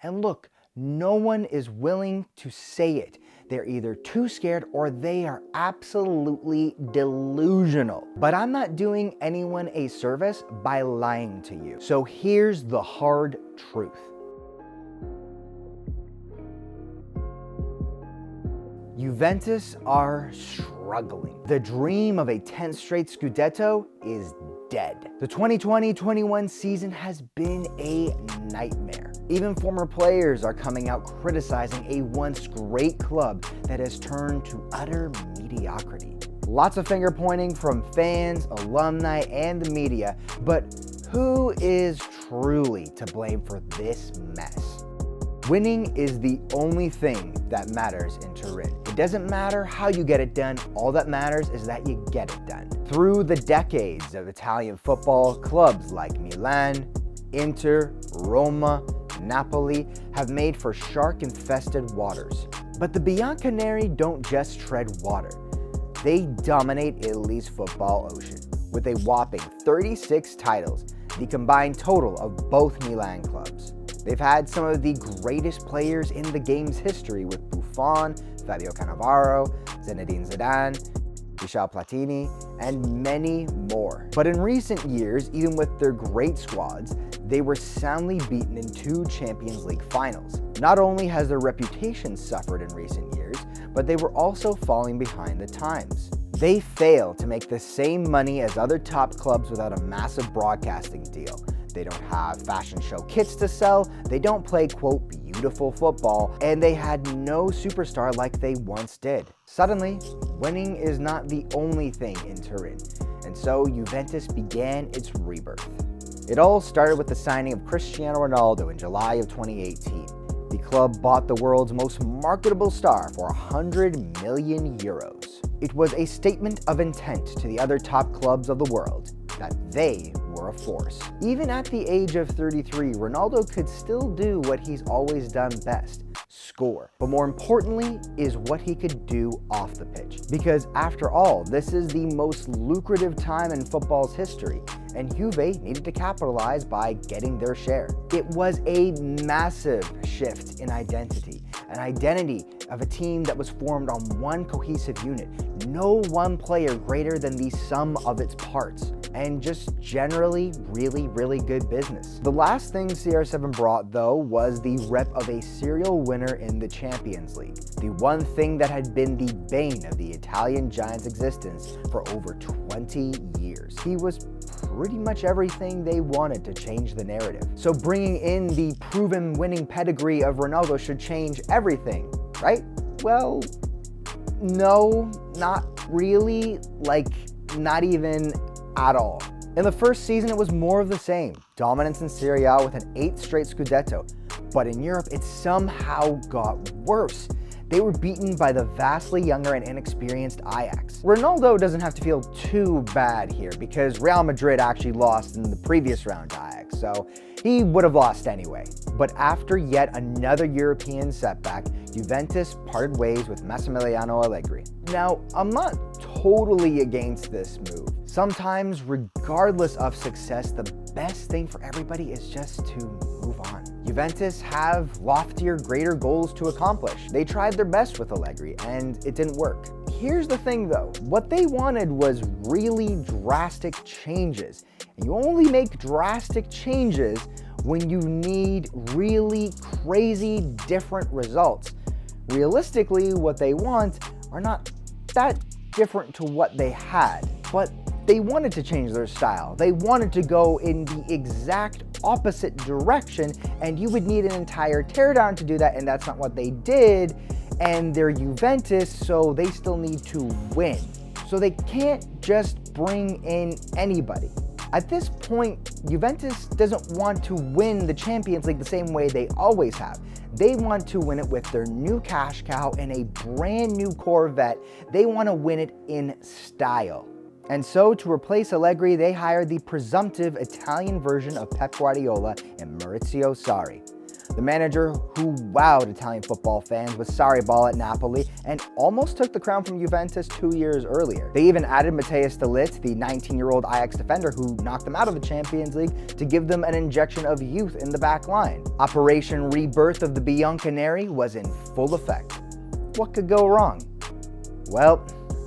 And look, no one is willing to say it. They're either too scared or they are absolutely delusional. But I'm not doing anyone a service by lying to you. So here's the hard truth. Juventus are struggling. The dream of a 10th straight Scudetto is dead. The 2020-21 season has been a nightmare. Even former players are coming out criticizing a once great club that has turned to utter mediocrity. Lots of finger pointing from fans, alumni, and the media, but who is truly to blame for this mess? Winning is the only thing that matters in Turin. It doesn't matter how you get it done, all that matters is that you get it done. Through the decades of Italian football, clubs like Milan, Inter, Roma, Napoli have made for shark-infested waters. But the Bianconeri don't just tread water. They dominate Italy's football ocean with a whopping 36 titles, the combined total of both Milan clubs. They've had some of the greatest players in the game's history with Buffon, Fabio Cannavaro, Zinedine Zidane, Michel Platini, and many more. But in recent years, even with their great squads, they were soundly beaten in 2 Champions League finals. Not only has their reputation suffered in recent years, but they were also falling behind the times. They fail to make the same money as other top clubs without a massive broadcasting deal. They don't have fashion show kits to sell, they don't play, quote, beautiful football, and they had no superstar like they once did. Suddenly, winning is not the only thing in Turin, and so Juventus began its rebirth. It all started with the signing of Cristiano Ronaldo in July of 2018. The club bought the world's most marketable star for 100 million euros. It was a statement of intent to the other top clubs of the world that they were a force. Even at the age of 33, Ronaldo could still do what he's always done best, score. But more importantly is what he could do off the pitch. Because after all, this is the most lucrative time in football's history, and Juve needed to capitalize by getting their share. It was a massive shift in identity, an identity of a team that was formed on one cohesive unit. No one player greater than the sum of its parts, and just generally really good business. The last thing CR7 brought, though, was the rep of a serial winner in the Champions League, the one thing that had been the bane of the Italian Giants' existence for over 20 years. He was pretty much everything they wanted to change the narrative. So bringing in the proven winning pedigree of Ronaldo should change everything, right? Well, no, not really, like not even at all. In the first season, it was more of the same. Dominance in Serie A with an 8th straight Scudetto. But in Europe, it somehow got worse. They were beaten by the vastly younger and inexperienced Ajax. Ronaldo doesn't have to feel too bad here because Real Madrid actually lost in the previous round to Ajax, so he would have lost anyway. But after yet another European setback, Juventus parted ways with Massimiliano Allegri. Now, I'm not totally against this move. Sometimes, regardless of success, the best thing for everybody is just to move on. Juventus have loftier, greater goals to accomplish. They tried their best with Allegri, and it didn't work. Here's the thing though, what they wanted was really drastic changes. And you only make drastic changes when you need really crazy different results. Realistically, what they want are not that different to what they had, but they wanted to change their style. They wanted to go in the exact opposite direction, and you would need an entire teardown to do that, and that's not what they did. And they're Juventus, so they still need to win. So they can't just bring in anybody. At this point, Juventus doesn't want to win the Champions League the same way they always have. They want to win it with their new cash cow and a brand new Corvette. They want to win it in style. And so, to replace Allegri, they hired the presumptive Italian version of Pep Guardiola and Maurizio Sarri. The manager who wowed Italian football fans with Sarri ball at Napoli and almost took the crown from Juventus 2 years earlier. They even added Matthias de Ligt, the 19-year-old Ajax defender who knocked them out of the Champions League, to give them an injection of youth in the back line. Operation Rebirth of the Bianconeri was in full effect. What could go wrong? Well,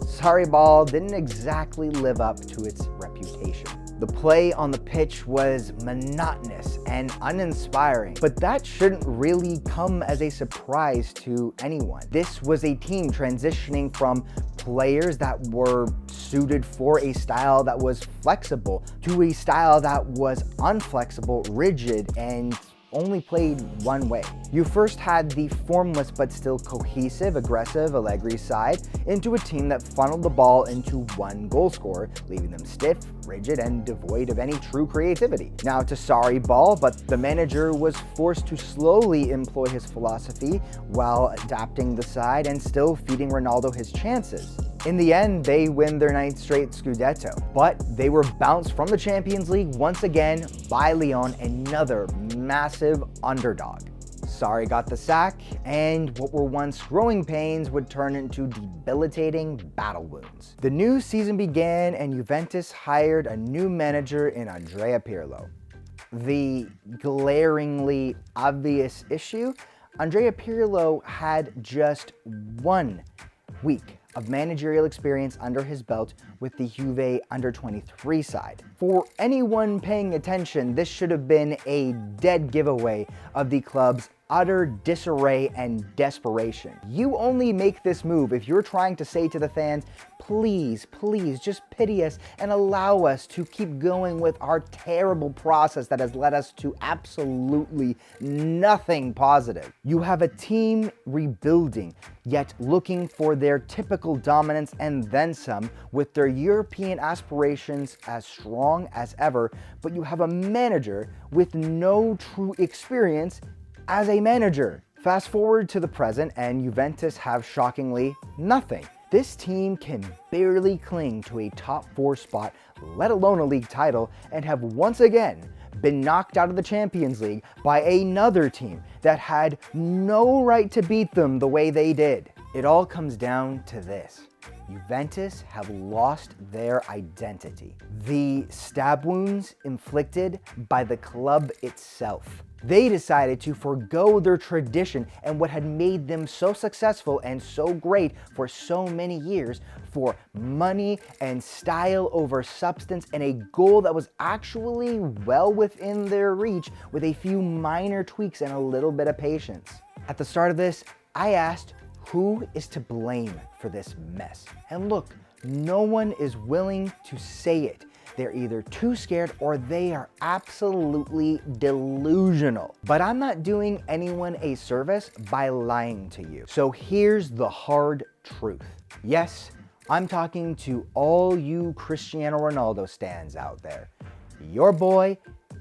Sarri ball didn't exactly live up to its reputation. The play on the pitch was monotonous and uninspiring, but that shouldn't really come as a surprise to anyone. This was a team transitioning from players that were suited for a style that was flexible to a style that was unflexible, rigid, and only played one way. You first had the formless but still cohesive, aggressive Allegri side into a team that funneled the ball into one goal scorer, leaving them stiff, rigid, and devoid of any true creativity. Now to Sarri ball, but the manager was forced to slowly employ his philosophy while adapting the side and still feeding Ronaldo his chances. In the end, they win their 9th straight Scudetto, but they were bounced from the Champions League once again by Lyon, another massive underdog. Sarri got the sack, and what were once growing pains would turn into debilitating battle wounds. The new season began, and Juventus hired a new manager in Andrea Pirlo. The glaringly obvious issue: Andrea Pirlo had just 1 week of managerial experience under his belt with the Juve under-23 side. For anyone paying attention, this should have been a dead giveaway of the club's utter disarray and desperation. You only make this move if you're trying to say to the fans, please, please, just pity us and allow us to keep going with our terrible process that has led us to absolutely nothing positive. You have a team rebuilding, yet looking for their typical dominance and then some, with their European aspirations as strong as ever, but you have a manager with no true experience as a manager. Fast forward to the present, and Juventus have shockingly nothing. This team can barely cling to a top 4 spot, let alone a league title, and have once again been knocked out of the Champions League by another team that had no right to beat them the way they did. It all comes down to this: Juventus have lost their identity. The stab wounds inflicted by the club itself. They decided to forgo their tradition and what had made them so successful and so great for so many years, for money and style over substance, and a goal that was actually well within their reach with a few minor tweaks and a little bit of patience. At the start of this, I asked, who is to blame for this mess? And look, no one is willing to say it. They're either too scared or they are absolutely delusional. But I'm not doing anyone a service by lying to you. So here's the hard truth. Yes, I'm talking to all you Cristiano Ronaldo stans out there. Your boy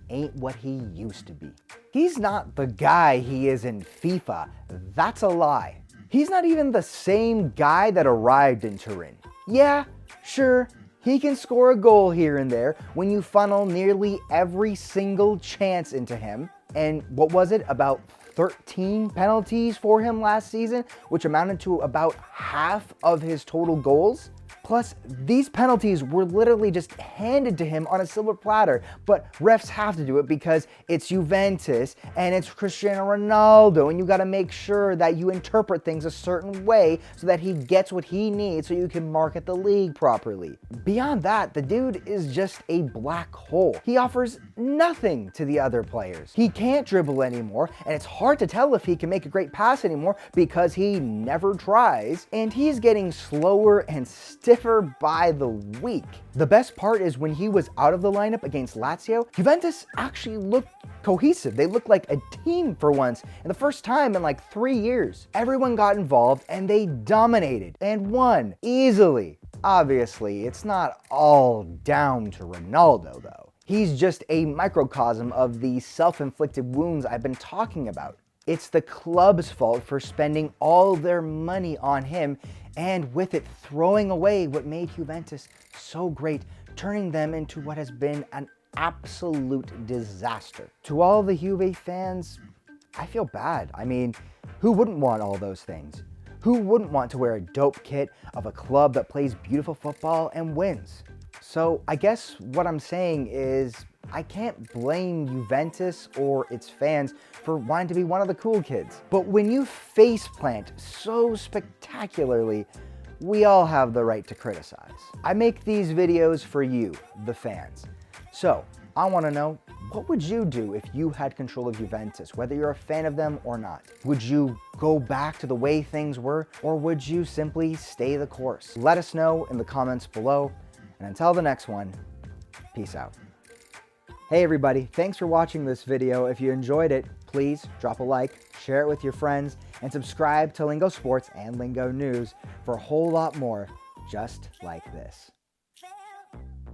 ain't what he used to be. He's not the guy he is in FIFA. That's a lie. He's not even the same guy that arrived in Turin. Yeah, sure, he can score a goal here and there when you funnel nearly every single chance into him. And what was it, about 13 penalties for him last season, which amounted to about half of his total goals? Plus, these penalties were literally just handed to him on a silver platter, but refs have to do it because it's Juventus and it's Cristiano Ronaldo, and you gotta make sure that you interpret things a certain way so that he gets what he needs so you can market the league properly. Beyond that, the dude is just a black hole. He offers nothing to the other players. He can't dribble anymore, and it's hard to tell if he can make a great pass anymore because he never tries, and he's getting slower and stiffer by the week. The best part is when he was out of the lineup against Lazio, Juventus actually looked cohesive. They looked like a team for once, and the first time in like 3 years. Everyone got involved and they dominated and won easily. Obviously, it's not all down to Ronaldo though. He's just a microcosm of the self-inflicted wounds I've been talking about. It's the club's fault for spending all their money on him, and with it throwing away what made Juventus so great, turning them into what has been an absolute disaster. To all the Juve fans, I feel bad. I mean, who wouldn't want all those things? Who wouldn't want to wear a dope kit of a club that plays beautiful football and wins? So I guess what I'm saying is I can't blame Juventus or its fans for wanting to be one of the cool kids. But when you faceplant so spectacularly, we all have the right to criticize. I make these videos for you, the fans. So I want to know, what would you do if you had control of Juventus, whether you're a fan of them or not? Would you go back to the way things were, or would you simply stay the course? Let us know in the comments below, and until the next one, peace out. Hey everybody, thanks for watching this video. If you enjoyed it, please drop a like, share it with your friends, and subscribe to Lingo Sports and Lingo News for a whole lot more just like this.